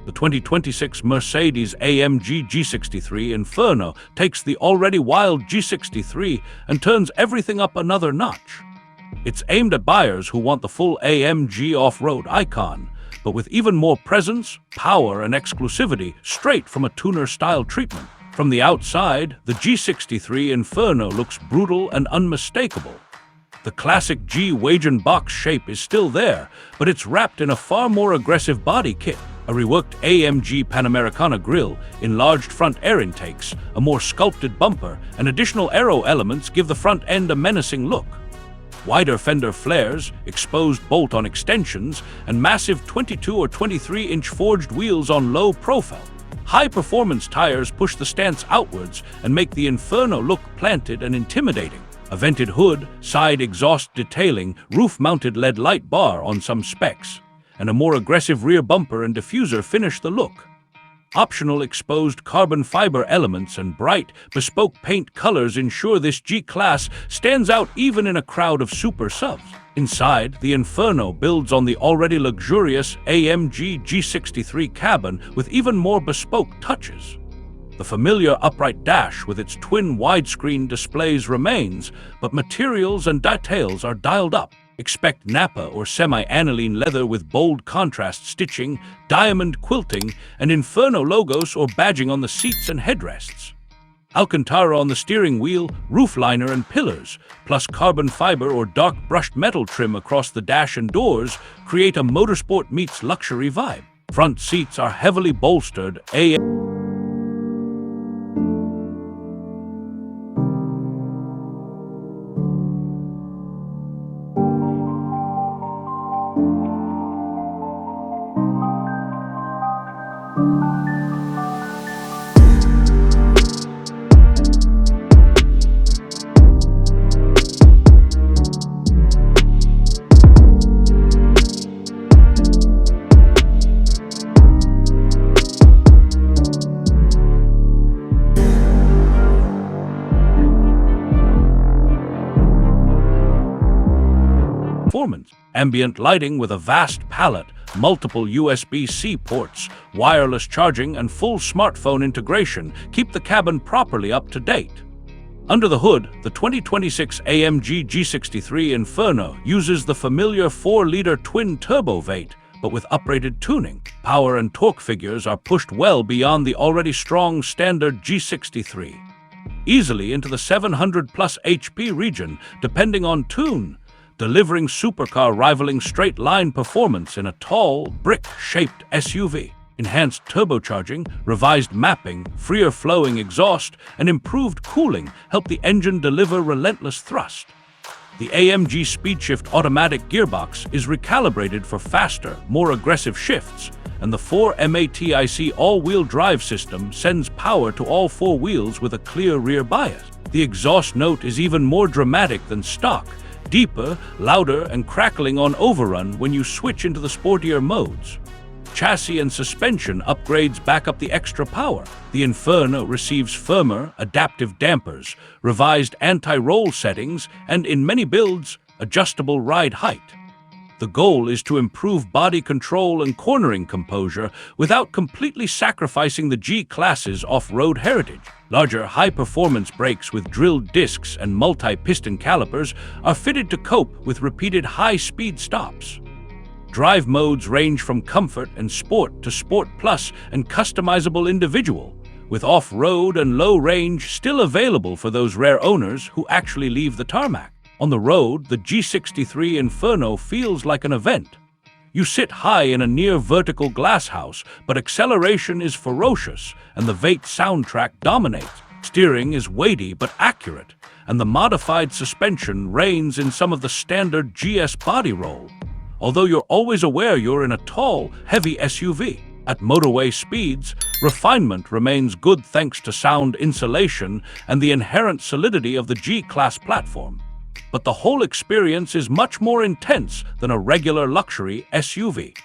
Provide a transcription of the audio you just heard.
The 2026 Mercedes AMG G63 Inferno takes the already wild G63 and turns everything up another notch. It's aimed at buyers who want the full AMG off-road icon, but with even more presence, power, and exclusivity straight from a tuner-style treatment. From the outside, the G63 Inferno looks brutal and unmistakable. The classic G-Wagon box shape is still there, but it's wrapped in a far more aggressive body kit. A reworked AMG Panamericana grille, enlarged front air intakes, a more sculpted bumper, and additional aero elements give the front end a menacing look. Wider fender flares, exposed bolt-on extensions, and massive 22 or 23-inch forged wheels on low profile. High-performance tires push the stance outwards and make the Inferno look planted and intimidating. A vented hood, side exhaust detailing, roof-mounted LED light bar on some specs, and a more aggressive rear bumper and diffuser finish the look. Optional exposed carbon fiber elements and bright, bespoke paint colors ensure this G-Class stands out even in a crowd of super subs. Inside, the Inferno builds on the already luxurious AMG G63 cabin with even more bespoke touches. The familiar upright dash with its twin widescreen displays remains, but materials and details are dialed up. Expect Napa or semi-aniline leather with bold contrast stitching, diamond quilting, and Inferno logos or badging on the seats and headrests. Alcantara on the steering wheel, roof liner, and pillars, plus carbon fiber or dark brushed metal trim across the dash and doors create a motorsport meets luxury vibe. Front seats are heavily bolstered performance. Ambient lighting with a vast palette, multiple USB-C ports, wireless charging, and full smartphone integration keep the cabin properly up to date. Under the hood, the 2026 AMG G63 Inferno uses the familiar 4-liter twin-turbo V8, but with uprated tuning. Power and torque figures are pushed well beyond the already strong standard G63, easily into the 700-plus HP region, depending on tune, delivering supercar rivaling straight-line performance in a tall, brick-shaped SUV. Enhanced turbocharging, revised mapping, freer-flowing exhaust, and improved cooling help the engine deliver relentless thrust. The AMG SPEEDSHIFT automatic gearbox is recalibrated for faster, more aggressive shifts, and the 4MATIC all-wheel drive system sends power to all 4 wheels with a clear rear bias. The exhaust note is even more dramatic than stock, deeper, louder, and crackling on overrun when you switch into the sportier modes. Chassis and suspension upgrades back up the extra power. The Inferno receives firmer, adaptive dampers, revised anti-roll settings, and in many builds, adjustable ride height. The goal is to improve body control and cornering composure without completely sacrificing the G-Class's off-road heritage. Larger, high-performance brakes with drilled discs and multi-piston calipers are fitted to cope with repeated high-speed stops. Drive modes range from comfort and sport to Sport Plus and customizable individual, with off-road and low range still available for those rare owners who actually leave the tarmac. On the road, the G63 Inferno feels like an event. You sit high in a near-vertical glasshouse, but acceleration is ferocious and the V8 soundtrack dominates. Steering is weighty but accurate, and the modified suspension reigns in some of the standard GS body roll, although you're always aware you're in a tall, heavy SUV. At motorway speeds, refinement remains good thanks to sound insulation and the inherent solidity of the G-Class platform. But the whole experience is much more intense than a regular luxury SUV.